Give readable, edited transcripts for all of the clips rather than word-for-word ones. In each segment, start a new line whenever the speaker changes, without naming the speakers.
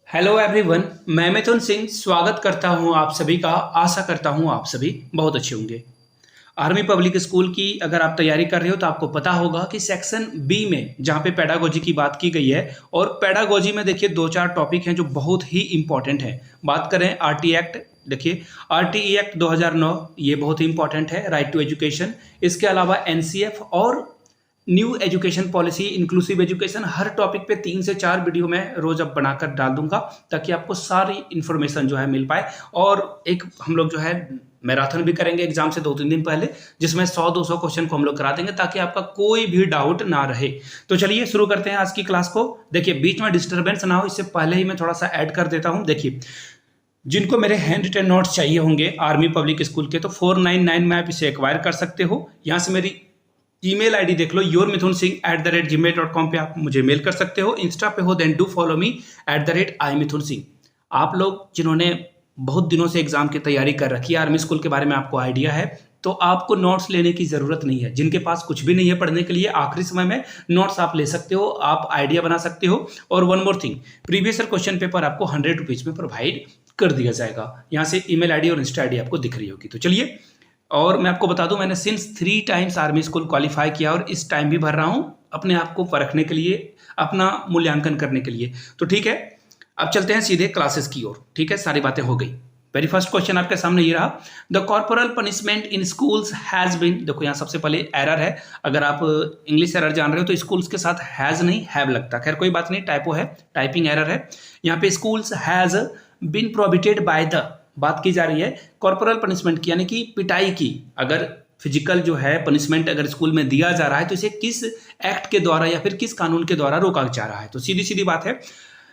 Hello everyone. मैं मिथुन सिंह स्वागत करता हूं आप सभी का। आशा करता हूं आप सभी बहुत अच्छे होंगे। आर्मी पब्लिक स्कूल की अगर आप तैयारी कर रहे हो तो आपको पता होगा कि सेक्शन बी में जहां पे पेडागोजी की बात की गई है, और पेडागोजी में देखिए दो चार टॉपिक हैं जो बहुत ही इंपॉर्टेंट हैं। बात करें आरटी एक्ट, देखिए आरटीई एक्ट 2009 ये बहुत ही इंपॉर्टेंट है, राइट टू एजुकेशन। इसके अलावा एनसीएफ और new education policy, inclusive education, हर टॉपिक पे 3 से 4 वीडियो मैं रोज अब बनाकर डाल दूंगा ताकि आपको सारी इन्फॉर्मेशन जो है मिल पाए। और एक हम लोग जो है मैराथन भी करेंगे एग्जाम से 2-3 दिन पहले, जिसमें 100-200 क्वेश्चन को हम लोग करा देंगे ताकि आपका कोई भी डाउट ना रहे। तो चलिए शुरू करते हैं आज की क्लास को। देखिए बीच में डिस्टर्बेंस ना हो, इससे पहले ही मैं थोड़ा सा ऐड कर देता हूं। देखिए जिनको मेरे हैंड रिटन नोट्स चाहिए होंगे आर्मी पब्लिक स्कूल के, तो 499 में आप इसे एक्वायर कर सकते हो। यहाँ से मेरी ईमेल आईडी देख लो, yourmithunsingh@gmail.com पे आप मुझे मेल कर सकते हो। इंस्टा पे हो then do follow me @imithunsingh। आप लोग जिन्होंने बहुत दिनों से एग्जाम की तैयारी कर रखी है, आर्मी स्कूल के बारे में आपको आइडिया है, तो आपको नोट्स लेने की जरूरत नहीं है। जिनके पास कुछ भी नहीं है पढ़ने के लिए, आखिरी समय में नोट्स आप ले सकते हो, आप आइडिया बना सकते हो। और one more thing, previous year question paper आपको 100 रुपीज में प्रोवाइड कर दिया जाएगा। यहाँ से ईमेल आईडी और इंस्टा आईडी आपको दिख रही होगी। तो चलिए, और मैं आपको बता दूं, मैंने since 3 times army school qualify किया और इस टाइम भी भर रहा हूं अपने आप को परखने के लिए, अपना मूल्यांकन करने के लिए। तो ठीक है, अब चलते हैं सीधे क्लासेस की ओर। ठीक है, सारी बातें हो गई। वेरी फर्स्ट क्वेश्चन आपके सामने ये रहा, the corporal punishment in schools has been. देखो यहाँ सबसे पहले एरर है, अगर आप इंग्लिश एरर जान रहे हो तो स्कूल्स के साथ हैज नहीं हैव लगता। खैर कोई बात नहीं, टाइपो है, टाइपिंग एरर है। यहाँ पे schools has been prohibited by the बात की जा रही है कॉर्पोरल पनिशमेंट की, यानी कि पिटाई की। अगर फिजिकल जो है पनिशमेंट अगर स्कूल में दिया जा रहा है तो इसे किस एक्ट के द्वारा या फिर किस कानून के द्वारा रोका जा रहा है। तो सीधी सीधी बात है,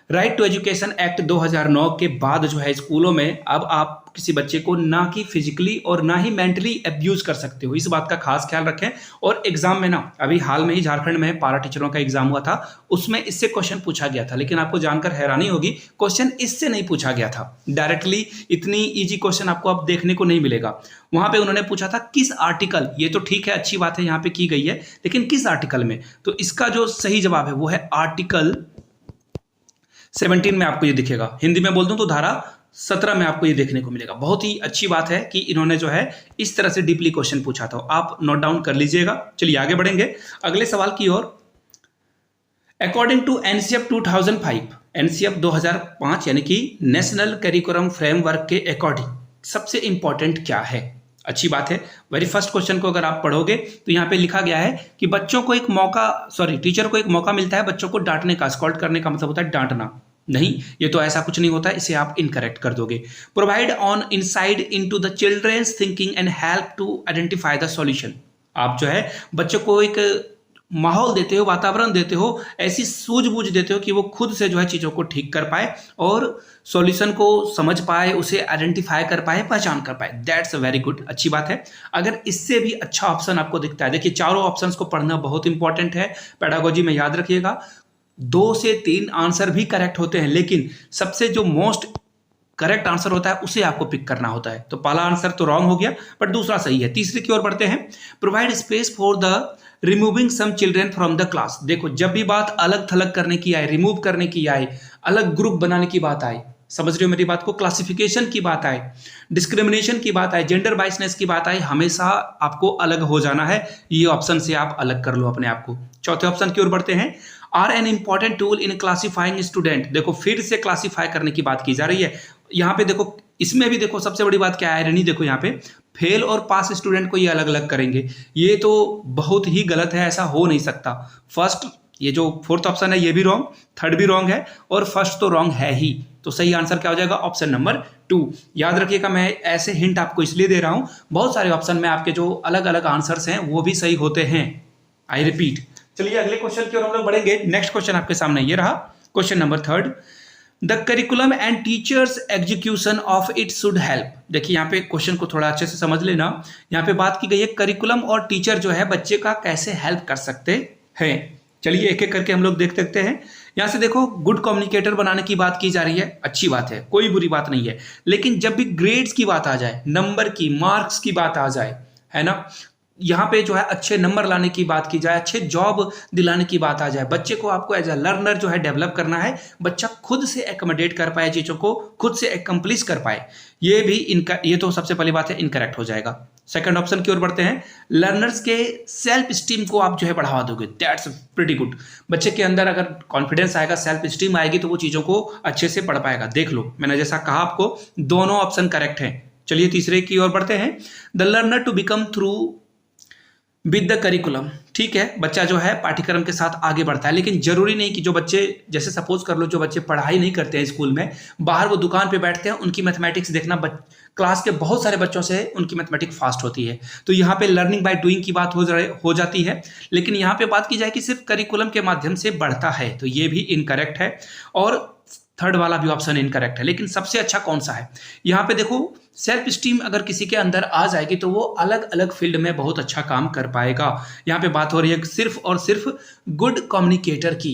राइट टू एजुकेशन एक्ट 2009 के बाद जो है स्कूलों में अब आप किसी बच्चे को ना कि फिजिकली और ना ही मेंटली अब्यूज कर सकते हो। इस बात का खास ख्याल रखें। और एग्जाम में ना, अभी हाल में ही झारखंड में पारा टीचरों का एग्जाम हुआ था, उसमें इससे क्वेश्चन पूछा गया था, लेकिन आपको जानकर हैरानी होगी क्वेश्चन इससे नहीं पूछा गया था डायरेक्टली। इतनी इजी क्वेश्चन आपको अब देखने को नहीं मिलेगा। वहां पे उन्होंने पूछा था किस आर्टिकल, ये तो ठीक है, अच्छी बात है यहाँ पे की गई है, लेकिन किस आर्टिकल में। तो इसका जो सही जवाब है वो है आर्टिकल 17 में आपको ये दिखेगा। हिंदी में बोल दूं तो धारा 17 में आपको ये देखने को मिलेगा। बहुत ही अच्छी बात है कि इन्होंने जो है इस तरह से डीपली क्वेश्चन पूछा था, आप नोट डाउन कर लीजिएगा। चलिए आगे बढ़ेंगे अगले सवाल की ओर। अकॉर्डिंग टू एनसीएफ 2005, एनसीएफ 2005 यानी कि नेशनल करिकुलम फ्रेमवर्क के अकॉर्डिंग सबसे इंपॉर्टेंट क्या है। अच्छी बात है। वेरी फर्स्ट क्वेश्चन को अगर आप पढ़ोगे तो यहाँ पे लिखा गया है कि बच्चों को एक मौका, टीचर को एक मौका मिलता है बच्चों को डांटने का। स्कॉल्ड करने का मतलब होता है डांटना, नहीं, ये तो ऐसा कुछ नहीं होता है, इसे आप इनकरेक्ट कर दोगे। Provide on inside into the children's thinking and help to identify the solution. आप जो है बच्चों को एक माहौल देते हो, वातावरण देते हो, ऐसी सूझबूझ देते हो कि वो खुद से जो है चीज़ों को ठीक कर पाए और सॉल्यूशन को समझ पाए, उसे आइडेंटिफाई कर पाए, पहचान कर पाए। दैट्स वेरी गुड, अच्छी बात है। अगर इससे भी अच्छा ऑप्शन आपको दिखता है, देखिए चारों ऑप्शंस को पढ़ना बहुत इंपॉर्टेंट है पेडागोजी में, याद रखिएगा। 2 से 3 आंसर भी करेक्ट होते हैं, लेकिन सबसे जो मोस्ट करेक्ट आंसर होता है उसे आपको पिक करना होता है। तो पहला आंसर तो रॉन्ग हो गया, बट दूसरा सही है। तीसरे की ओर बढ़ते हैं। Provide space for the removing some children from the class. देखो जब भी बात अलग थलग करने की आए, रिमूव करने की आए, अलग ग्रुप बनाने की बात आए, समझ रहे हो मेरी बात को, क्लासिफिकेशन की बात आए, डिस्क्रिमिनेशन की बात आए, जेंडर बाइसनेस की बात आए, हमेशा आपको अलग हो जाना है। ये ऑप्शन से आप अलग कर लो अपने आप को। चौथे ऑप्शन की ओर बढ़ते हैं। Are an important tool in classifying student. देखो फिर से क्लासिफाई करने की बात की जा रही है यहाँ पे। देखो इसमें भी देखो सबसे बड़ी बात क्या है, नहीं देखो यहाँ पे फेल और पास स्टूडेंट को ये अलग अलग करेंगे, ये तो बहुत ही गलत है, ऐसा हो नहीं सकता। फर्स्ट, ये जो फोर्थ ऑप्शन है ये भी रॉन्ग, थर्ड भी रॉन्ग है, और फर्स्ट तो रॉन्ग है ही। तो सही आंसर क्या हो जाएगा, ऑप्शन नंबर 2। याद रखिएगा, मैं ऐसे हिंट आपको इसलिए दे रहा हूं, बहुत सारे ऑप्शन में आपके जो अलग अलग आंसर्स हैं वो भी सही होते हैं। I repeat. चलिए अगले क्वेश्चन की ओर हम लोग बढ़ेंगे। नेक्स्ट क्वेश्चन आपके सामने ये रहा, question number 3। The curriculum and teachers execution of it should help. देखिए यहाँ पे क्वेश्चन को थोड़ा अच्छे से समझ लेना। यहाँ पे बात की गई है करिकुलम और टीचर जो है बच्चे का कैसे हेल्प कर सकते हैं। चलिए एक एक करके हम लोग देख सकते हैं। यहाँ से देखो गुड कम्युनिकेटर बनाने की बात की जा रही है, अच्छी बात है, कोई बुरी बात नहीं है। लेकिन जब भी ग्रेड्स की बात आ जाए, नंबर की, मार्क्स की बात आ जाए, है ना, यहाँ पे जो है अच्छे नंबर लाने की बात की जाए, अच्छे जॉब दिलाने की बात आ जाए, बच्चे को आपको एज अ लर्नर जो है डेवलप करना है, बच्चा खुद से एकोमोडेट कर पाए, चीज़ों को खुद से एक्म्प्लिश कर पाए, ये भी इनका, ये तो सबसे पहली बात है इनकरेक्ट हो जाएगा। सेकंड ऑप्शन की ओर बढ़ते हैं, लर्नर्स के सेल्फ स्टीम को आप जो है बढ़ावा दोगे, दैट्स प्रीटी गुड। बच्चे के अंदर अगर कॉन्फिडेंस आएगा, सेल्फ स्टीम आएगी, तो वो चीज़ों को अच्छे से पढ़ पाएगा। देख लो, मैंने जैसा कहा आपको, दोनों ऑप्शन करेक्ट हैं। चलिए तीसरे की ओर बढ़ते हैं, the learner to become through with the curriculum. ठीक है, बच्चा जो है पाठ्यक्रम के साथ आगे बढ़ता है, लेकिन जरूरी नहीं कि जो बच्चे, जैसे सपोज कर लो जो बच्चे पढ़ाई नहीं करते हैं स्कूल में, बाहर वो दुकान पे बैठते हैं, उनकी मैथमेटिक्स देखना, क्लास के बहुत सारे बच्चों से उनकी मैथमेटिक्स फास्ट होती है, तो यहाँ पे लर्निंग बाय डूइंग की बात हो जाती है। लेकिन यहाँ पे बात की जाए कि सिर्फ करिकुलम के माध्यम से बढ़ता है, तो ये भी इनकरेक्ट है, और थर्ड वाला भी ऑप्शन इनकरेक्ट है। लेकिन सबसे अच्छा कौन सा है, यहाँ पे देखो, सेल्फ स्टीम अगर किसी के अंदर आ जाएगी तो वो अलग अलग फील्ड में बहुत अच्छा काम कर पाएगा। यहाँ पे बात हो रही है सिर्फ और सिर्फ गुड कम्युनिकेटर की,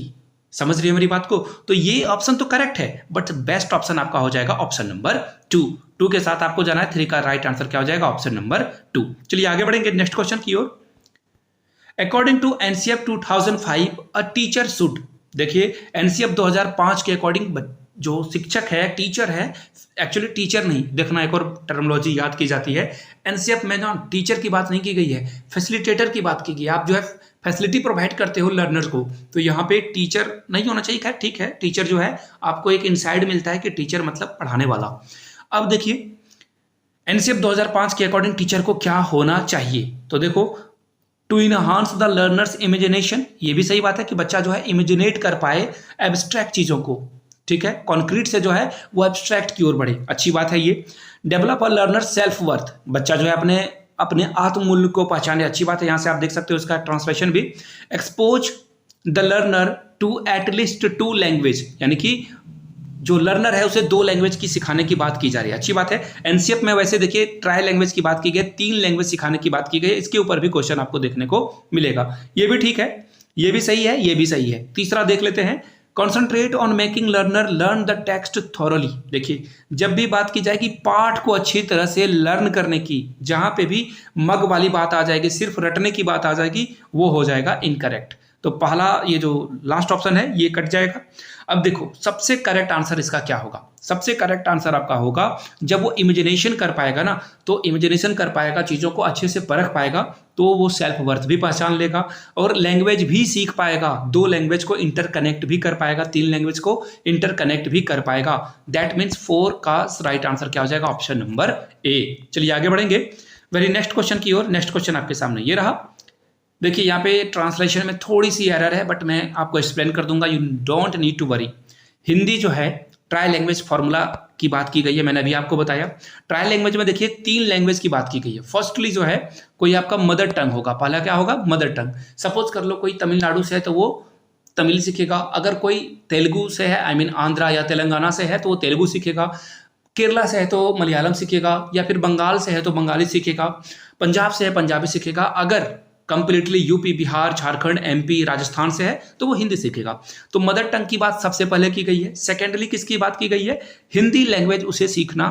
समझ रही है मेरी बात को? तो ये ऑप्शन तो करेक्ट है, बट बेस्ट ऑप्शन आपका हो जाएगा ऑप्शन नंबर 2 के साथ आपको जाना है। 3 का राइट आंसर क्या हो जाएगा? Option number 2। चलिए आगे बढ़ेंगे नेक्स्ट क्वेश्चन की ओर। According to NCF 2005 a teacher should, देखिए एनसीएफ 2005 के अकॉर्डिंग जो शिक्षक है, टीचर है, एक्चुअली टीचर नहीं, देखना एक और टर्मिनोलॉजी याद की जाती है, एनसीएफ में ना टीचर की बात नहीं की गई है, फैसिलिटेटर की बात की गई है। आप जो है फैसिलिटी प्रोवाइड करते हो लर्नर्स को, तो यहाँ पे टीचर नहीं होना चाहिए। खैर ठीक है, टीचर जो है आपको एक इनसाइड मिलता है कि टीचर मतलब पढ़ाने वाला। अब देखिए एनसीएफ 2005 के अकॉर्डिंग टीचर को क्या होना चाहिए, तो देखो, to enhance the learner's imagination, ये भी सही बात है कि बच्चा जो है इमेजिनेट कर पाए एब्स्ट्रैक्ट चीज़ों को, ठीक है, कॉन्क्रीट से जो है वो एब्स्ट्रैक्ट की ओर बढ़े, अच्छी बात है ये। Develop a learner self worth, बच्चा जो है अपने आत्ममूल्य को पहचाने, अच्छी बात है, यहाँ से आप देख सकते हो इसका ट्रांसलेशन भी। Expose the learner to at least 2 language, यानी कि जो लर्नर है उसे 2 लैंग्वेज की सिखाने की बात की जा रही है, अच्छी बात है। एनसीएफ में वैसे देखिए ट्राई लैंग्वेज की बात की गई, 3 लैंग्वेज सिखाने की बात की गई, इसके ऊपर भी क्वेश्चन आपको देखने को मिलेगा, ये भी ठीक है, ये भी सही है, ये भी सही है। तीसरा देख लेते हैं, concentrate on making learner learn the text thoroughly, देखिए जब भी बात की जाएगी पाठ को अच्छी तरह से लर्न करने की, जहां पे भी मग वाली बात आ जाएगी, सिर्फ रटने की बात आ जाएगी, वो हो जाएगा इनकरेक्ट। तो पहला ये जो लास्ट ऑप्शन है ये कट जाएगा। अब देखो सबसे करेक्ट आंसर इसका क्या होगा, सबसे करेक्ट आंसर आपका होगा जब वो इमेजिनेशन कर पाएगा ना, तो इमेजिनेशन कर पाएगा, चीज़ों को अच्छे से परख पाएगा, तो वो सेल्फ वर्थ भी पहचान लेगा और लैंग्वेज भी सीख पाएगा, 2 लैंग्वेज को इंटरकनेक्ट भी कर पाएगा, 3 लैंग्वेज को इंटरकनेक्ट भी कर पाएगा। दैट मीन्स 4 का राइट आंसर क्या हो जाएगा? Option number A. चलिए आगे बढ़ेंगे वेरी नेक्स्ट क्वेश्चन की ओर। नेक्स्ट क्वेश्चन आपके सामने ये रहा, देखिए यहाँ पे ट्रांसलेशन में थोड़ी सी एरर है, बट मैं आपको एक्सप्लेन कर दूंगा, you don't need to worry. Hindi जो है ट्राई लैंग्वेज फॉर्मूला की बात की गई है, मैंने अभी आपको बताया। ट्राई लैंग्वेज में देखिए 3 लैंग्वेज की बात की गई है। फर्स्टली जो है कोई आपका मदर टंग होगा, पहला क्या होगा? Mother tongue. सपोज कर लो कोई तमिलनाडु से है तो वो तमिल सीखेगा, अगर कोई तेलुगु से है, आई मीन आंध्रा या तेलंगाना से है तो वो तेलुगु सीखेगा, केरला से है तो मलयालम सीखेगा, या फिर बंगाल से है तो बंगाली सीखेगा, पंजाब से है पंजाबी सीखेगा, अगर completely UP, Bihar, Jharkhand, MP, Rajasthan से है तो वो हिंदी सीखेगा। तो मदर टंग की बात सबसे पहले की गई है। सेकेंडली किसकी बात की गई है? हिंदी लैंग्वेज उसे सीखना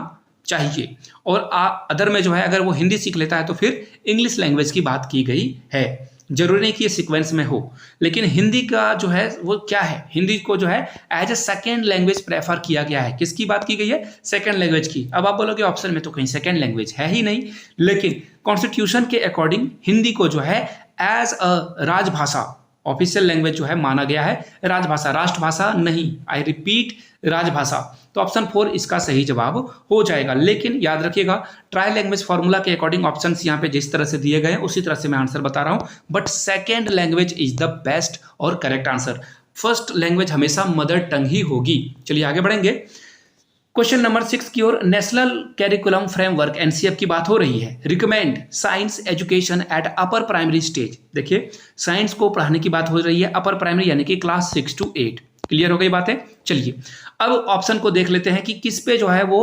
चाहिए, और अदर में जो है अगर वो हिंदी सीख लेता है तो फिर इंग्लिश लैंग्वेज की बात की गई है। जरूरी नहीं कि ये सीक्वेंस में हो, लेकिन हिंदी का जो है वो क्या है, हिंदी को जो है as a second language prefer किया गया है। किसकी बात की गई है? सेकेंड लैंग्वेज की। अब आप बोलोगे ऑप्शन में तो कहीं सेकेंड लैंग्वेज है ही नहीं, लेकिन कॉन्स्टिट्यूशन के अकॉर्डिंग हिंदी को जो है एज अ राजभाषा, ऑफिशियल लैंग्वेज जो है माना गया है, राजभाषा, राष्ट्रभाषा नहीं, आई रिपीट, राजभाषा। तो ऑप्शन 4 इसका सही जवाब हो जाएगा। लेकिन याद रखिएगा ट्राई लैंग्वेज फॉर्मूला के अकॉर्डिंग ऑप्शंस यहाँ पे जिस तरह से दिए गए हैं उसी तरह से मैं आंसर बता रहा हूँ, but second language is the best और करेक्ट आंसर। फर्स्ट लैंग्वेज हमेशा मदर टंग ही होगी। चलिए आगे बढ़ेंगे क्वेश्चन नंबर 6 की ओर। नेशनल कैरिकुलम फ्रेमवर्क एनसीएफ की बात हो रही है। Recommend science education at upper primary stage, देखिए साइंस को पढ़ाने की बात हो रही है अपर प्राइमरी यानी कि क्लास 6 to 8। क्लियर हो गई बातें? चलिए अब ऑप्शन को देख लेते हैं कि किस पे जो है वो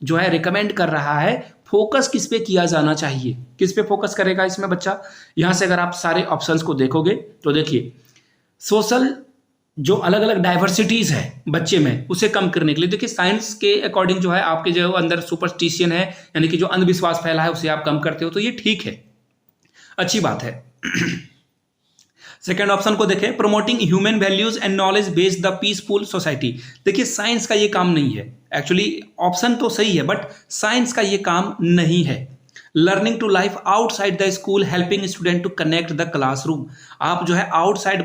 जो है रिकमेंड कर रहा है, फोकस किस पे किया जाना चाहिए, किस पे फोकस करेगा इसमें बच्चा। यहां से अगर आप सारे ऑप्शंस को देखोगे तो देखिए सोशल जो अलग अलग डाइवर्सिटीज है बच्चे में उसे कम करने के लिए, देखिए साइंस के अकॉर्डिंग जो है आपके जो अंदर सुपरस्टिशियन है यानी कि जो अंधविश्वास फैला है उसे आप कम करते हो, तो ये ठीक है। अच्छी बात है। सेकेंड ऑप्शन को देखें, promoting human values and knowledge based the peaceful society. देखिए साइंस का ये काम नहीं है, एक्चुअली ऑप्शन तो सही है बट साइंस का ये काम नहीं है। Learning to life outside the school helping student to connect the classroom. आप जो है आउटसाइड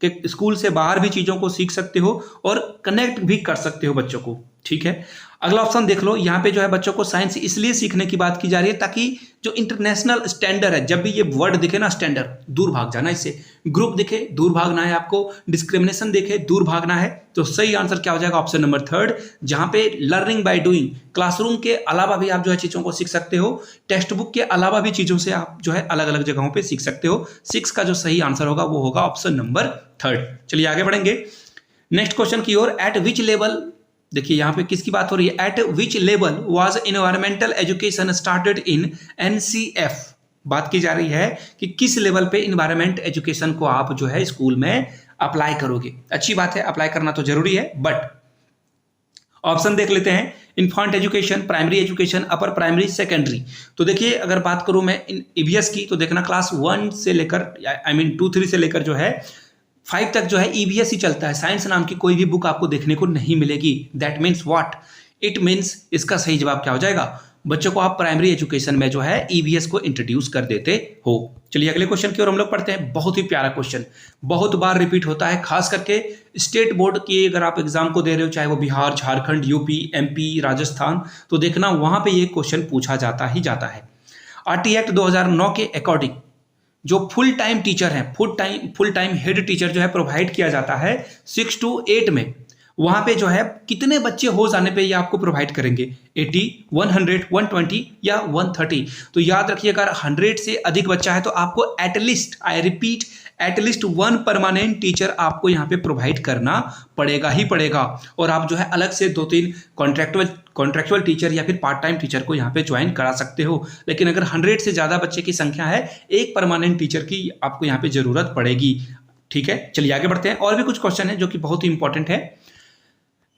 के स्कूल से बाहर भी चीजों को सीख सकते हो और कनेक्ट भी कर सकते हो बच्चों को, ठीक है। अगला ऑप्शन देख लो, यहाँ पे जो है बच्चों को साइंस इसलिए सीखने की बात की जा रही है ताकि जो इंटरनेशनल स्टैंडर्ड है, जब भी ये वर्ड दिखे ना स्टैंडर्ड, दूर भाग जाना इससे। ग्रुप दिखे दूर भागना है आपको, डिस्क्रिमिनेशन दिखे दूर भागना है। तो सही आंसर क्या हो जाएगा? ऑप्शन नंबर थर्ड, जहां पे लर्निंग बाय डूइंग, क्लासरूम के अलावा भी आप जो है चीजों को सीख सकते हो, टेक्स्ट बुक के अलावा भी चीजों से आप जो है अलग अलग जगहों पे सीख सकते हो। 6 का जो सही आंसर होगा वो होगा ऑप्शन नंबर थर्ड। चलिए आगे बढ़ेंगे नेक्स्ट क्वेश्चन की ओर। एट विच लेवल, देखिए यहां पे किसकी बात हो रही है? Eight which level was environmental education started in NCF. बात की जा रही है कि किस लेवल पे एनवायरमेंट एजुकेशन को आप जो है स्कूल में अप्लाई करोगे। अच्छी बात है, अप्लाई करना तो जरूरी है, बट ऑप्शन देख लेते हैं। Infant education, primary education, upper primary, secondary. तो देखिए अगर बात करूं मैं ईवीएस की, तो देखना क्लास 1 से लेकर 2-3 से लेकर जो है 5 तक जो है ईवीएस ही चलता है। साइंस नाम की कोई भी बुक आपको देखने को नहीं मिलेगी। That means what? It means, इसका सही जवाब क्या हो जाएगा? बच्चों को आप प्राइमरी एजुकेशन में जो है ईवीएस को इंट्रोड्यूस कर देते हो। चलिए अगले क्वेश्चन की ओर हम लोग पढ़ते हैं। बहुत ही प्यारा क्वेश्चन, बहुत बार रिपीट होता है, खास करके स्टेट बोर्ड की अगर आप एग्जाम को दे रहे हो, चाहे वो बिहार, झारखंड, यूपी, एमपी, राजस्थान, तो देखना वहां पे ये क्वेश्चन पूछा जाता ही जाता है। आरटी एक्ट 2009 के अकॉर्डिंग जो फुल टाइम टीचर हैं, फुल टाइम हेड टीचर जो है प्रोवाइड किया जाता है 6 to 8 में, वहां पे जो है कितने बच्चे हो जाने पे ये आपको प्रोवाइड करेंगे? 80, 100, 120 या 130? तो याद रखिए अगर 100 से अधिक बच्चा है तो आपको at least, I repeat, at least 1 permanent teacher आपको यहाँ पे प्रोवाइड करना पड़ेगा ही पड़ेगा। और आप जो है अलग से 2-3 कॉन्ट्रेक्चुअल टीचर या फिर पार्ट टाइम टीचर को यहाँ पे ज्वाइन करा सकते हो। लेकिन अगर 100 से ज्यादा बच्चे की संख्या है, एक परमानेंट टीचर की आपको यहाँ पे जरूरत पड़ेगी, ठीक है। चलिए आगे बढ़ते हैं। और भी कुछ क्वेश्चन है जो कि बहुत ही इंपॉर्टेंट है।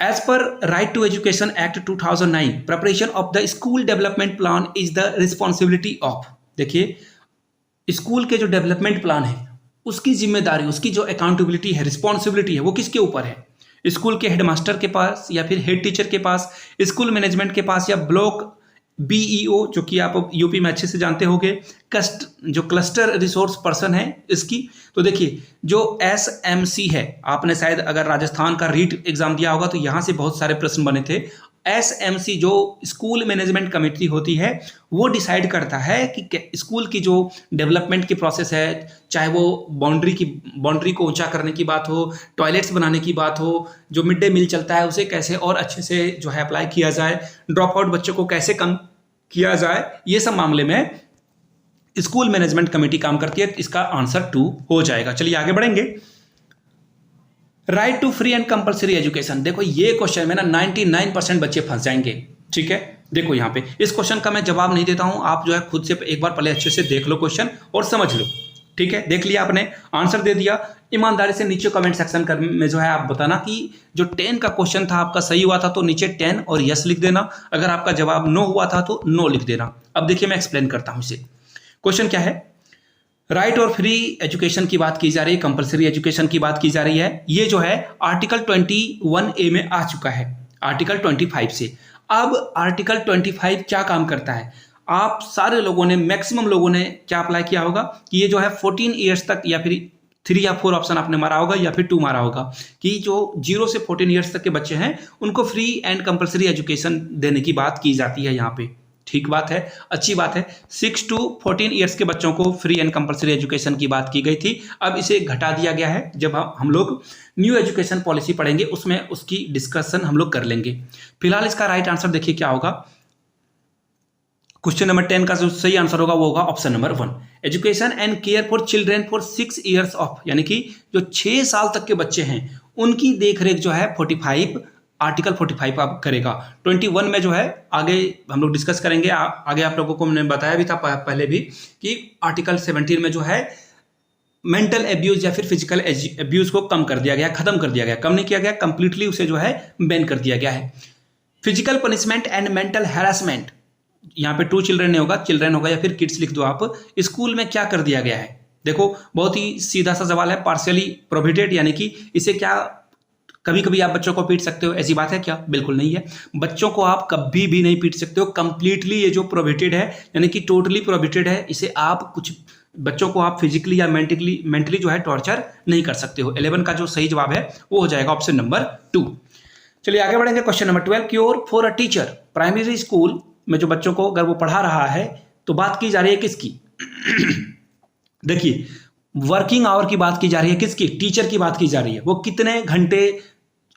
As per Right to Education Act 2009, preparation of the school development plan is the responsibility of। देखिए स्कूल के जो डेवलपमेंट प्लान है उसकी जिम्मेदारी, उसकी जो अकाउंटेबिलिटी है, रिस्पॉन्सिबिलिटी है, वो किसके ऊपर है? स्कूल के हेडमास्टर के पास या फिर हेड टीचर के पास, स्कूल मैनेजमेंट के पास, या ब्लॉक बीईओ जो कि आप यूपी में अच्छे से जानते होंगे, जो क्लस्टर रिसोर्स पर्सन है इसकी। तो देखिए जो एसएमसी है, आपने शायद अगर राजस्थान का रीट एग्जाम दिया होगा तो यहां से बहुत सारे प्रश्न बने थे। एसएमसी जो स्कूल मैनेजमेंट कमेटी होती है वो डिसाइड करता है कि स्कूल की जो डेवलपमेंट की प्रोसेस है, चाहे वो बाउंड्री को ऊंचा करने की बात हो, टॉयलेट्स बनाने की बात हो, जो मिड डे मील चलता है उसे कैसे और अच्छे से जो है अप्लाई किया जाए, ड्रॉप आउट बच्चों को कैसे कम किया जाए, ये सब मामले में स्कूल मैनेजमेंट कमेटी काम करती है। इसका आंसर 2 हो जाएगा। चलिए आगे बढ़ेंगे। Right to free and compulsory education. देखो ये क्वेश्चन में ना 99% बच्चे फंस जाएंगे, ठीक है। देखो यहाँ पे इस क्वेश्चन का मैं जवाब नहीं देता हूं, आप जो है खुद से एक बार पहले अच्छे से देख लो क्वेश्चन और समझ लो, ठीक है। देख लिया आपने, आंसर दे दिया, ईमानदारी से नीचे कमेंट सेक्शन में जो है आप बताना कि जो 10 का क्वेश्चन था आपका सही हुआ था तो नीचे 10 और यस लिख देना, अगर आपका जवाब नो हुआ था तो नो लिख देना। अब देखिए मैं एक्सप्लेन करता हूं इसे। क्वेश्चन क्या है? राइट और फ्री एजुकेशन की बात की जा रही है, कंपलसरी एजुकेशन की बात की जा रही है। ये जो है आर्टिकल 21A में आ चुका है आर्टिकल 25 से। अब आर्टिकल 25 क्या काम करता है? आप सारे लोगों ने, मैक्सिमम लोगों ने क्या अप्लाई किया होगा कि ये जो है 14 ईयर्स तक, या फिर 3 या 4 ऑप्शन आपने मारा होगा या फिर 2 मारा होगा, कि जो 0 से 14 ईयर्स तक के बच्चे हैं उनको फ्री एंड कंपलसरी एजुकेशन देने की बात की जाती है यहाँ पे। ठीक बात है, अच्छी बात है। 6 to 14 ईयर्स के बच्चों को फ्री एंड कंपलसरी एजुकेशन की बात की गई थी, अब इसे घटा दिया गया है। जब हम लोग न्यू एजुकेशन पॉलिसी पढ़ेंगे उसमें उसकी डिस्कशन हम लोग कर लेंगे। फिलहाल इसका राइट आंसर देखिए क्या होगा। क्वेश्चन नंबर 10 का जो सही आंसर होगा वो होगा option number 1, education and care for children for 6 years of, यानी कि जो 6 साल तक के बच्चे हैं उनकी देखरेख जो है 45 आर्टिकल 45 आप करेगा। 21 में जो है आगे हम लोग डिस्कस करेंगे। आगे आप लोगों को मैंने बताया भी था पहले भी कि आर्टिकल 17 में जो है मेंटल एब्यूज या फिर फिजिकल एब्यूज को कम कर दिया गया, खत्म कर दिया गया, कम नहीं किया गया, कंप्लीटली उसे जो है बैन कर दिया गया है। Physical punishment and mental harassment यहाँ पे टू चिल्ड्रन नहीं होगा, चिल्ड्रन होगा या फिर किड्स लिख दो आप। स्कूल में क्या कर दिया गया है? देखो बहुत ही सीधा सा सवाल है, पार्शियली प्रोहिबिटेड यानी कि इसे क्या, कभी कभी आप बच्चों को पीट सकते हो, ऐसी बात है क्या? बिल्कुल नहीं है। बच्चों को आप कभी भी नहीं पीट सकते हो, कंप्लीटली ये जो प्रोहिबिटेड है यानी कि टोटली प्रोहिबिटेड है। इसे आप कुछ बच्चों को आप फिजिकली या मेंटली जो है टॉर्चर नहीं कर सकते हो। 11 का जो सही जवाब है वो हो जाएगा ऑप्शन नंबर 2। चलिए आगे बढ़ेंगे। Question number 12, cure for a teacher, primary school में जो बच्चों को अगर वो पढ़ा रहा है तो बात की जा रही है किसकी? देखिए वर्किंग आवर की बात की जा रही है, किसकी? टीचर की बात की जा रही है। वो कितने घंटे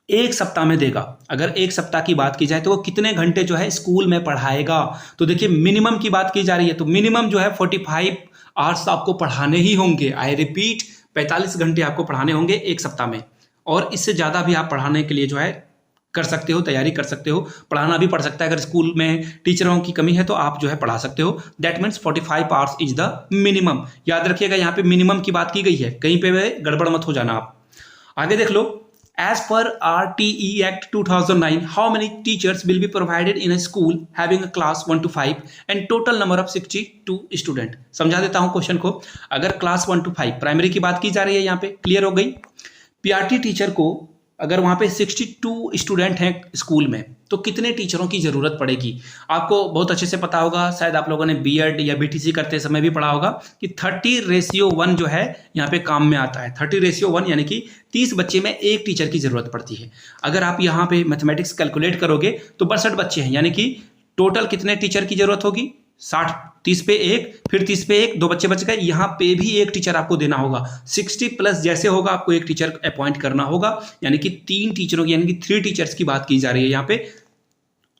एक सप्ताह में देगा? अगर एक सप्ताह की बात की जाए तो वो कितने घंटे जो है स्कूल में पढ़ाएगा? तो देखिए मिनिमम की बात की जा रही है, तो मिनिमम जो है 45 आवर्स आपको पढ़ाने ही होंगे। आई रिपीट, 45 घंटे आपको पढ़ाने होंगे एक सप्ताह में, और इससे ज़्यादा भी आप पढ़ाने के लिए जो है कर सकते हो, तैयारी कर सकते हो, पढ़ाना भी पड़ सकता है। अगर स्कूल में टीचरों की कमी है तो आप जो है पढ़ा सकते हो। That means 45 hours is the minimum. याद रखिएगा यहाँ पे मिनिमम की बात की गई है, कहीं पे गड़बड़ मत हो जाना आप। आगे देख लो, एज पर RTE Act 2009, how many teachers will be provided in a school having a class 1 to 5 and total number of 62 student. समझा देता हूं क्वेश्चन को। अगर क्लास 1 to 5 प्राइमरी की बात की जा रही है, यहाँ पे क्लियर हो गई। PRT टीचर को अगर वहाँ पे 62 स्टूडेंट हैं स्कूल में तो कितने टीचरों की ज़रूरत पड़ेगी? आपको बहुत अच्छे से पता होगा, शायद आप लोगों ने BEd या BTC करते समय भी पढ़ा होगा कि 30:1 जो है यहाँ पे काम में आता है। 30:1 यानी कि 30 बच्चे में एक टीचर की ज़रूरत पड़ती है। अगर आप यहाँ पे मैथमेटिक्स कैलकुलेट करोगे तो 62 बच्चे हैं, यानी कि टोटल कितने टीचर की ज़रूरत होगी? 60, 30 पे 1, फिर 30 पे 1, 2 बच्चे बच गए। यहाँ पे भी एक टीचर आपको देना होगा। 60 प्लस जैसे होगा आपको एक टीचर अपॉइंट करना होगा, यानी कि 3 टीचरों की, यानी कि 3 टीचर्स की बात की जा रही है यहाँ पे।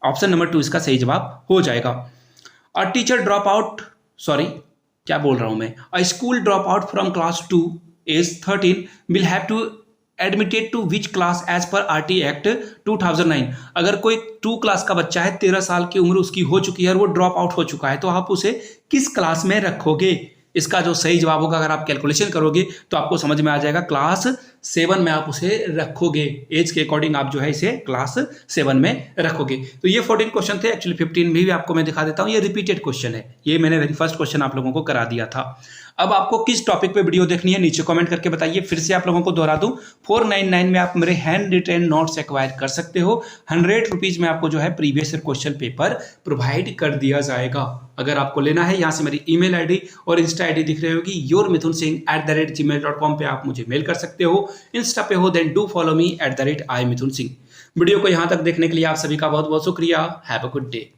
ऑप्शन नंबर 2 इसका सही जवाब हो जाएगा। A teacher drop out, sorry क्या बोल रहा हूँ मैं, a school drop out from class 2 age 13 will have to admitted to which class age per RT Act 2009। अगर कोई 2 क्लास का बच्चा है, 13 साल की उम्र उसकी हो चुकी है और वो ड्रॉप आउट हो चुका है, तो आप उसे किस क्लास में रखोगे? इसका जो सही जवाब होगा, अगर आप कैलकुलेशन करोगे तो आपको समझ में आ जाएगा, क्लास 7 में आप उसे रखोगे। एज के अकॉर्डिंग आप जो है इसे क्लास 7 में रखोगे। तो ये 14 क्वेश्चन थे। एक्चुअली 15 भी आपको मैं दिखा देता हूँ, ये रिपीटेड क्वेश्चन है। ये मैंने वेरी फर्स्ट क्वेश्चन आप लोगों को करा दिया था। अब आपको किस टॉपिक पे वीडियो देखनी है नीचे कमेंट करके बताइए। फिर से आप लोगों को दोहरा दूं, 499 में आप मेरे हैंड रिटेन नोट्स एक्वायर कर सकते हो। 100 रुपीज में आपको जो है प्रीवियस क्वेश्चन पेपर प्रोवाइड कर दिया जाएगा। अगर आपको लेना है, यहाँ से मेरी ईमेल आईडी और इंस्टा आईडी दिख रही होगी, yourmithunsingh@gmail.com पे आप मुझे मेल कर सकते हो। इंस्टा पे हो then do follow me @imithunsingh। Video को यहाँ तक देखने के लिए आप सभी का बहुत बहुत शुक्रिया। Have a good day.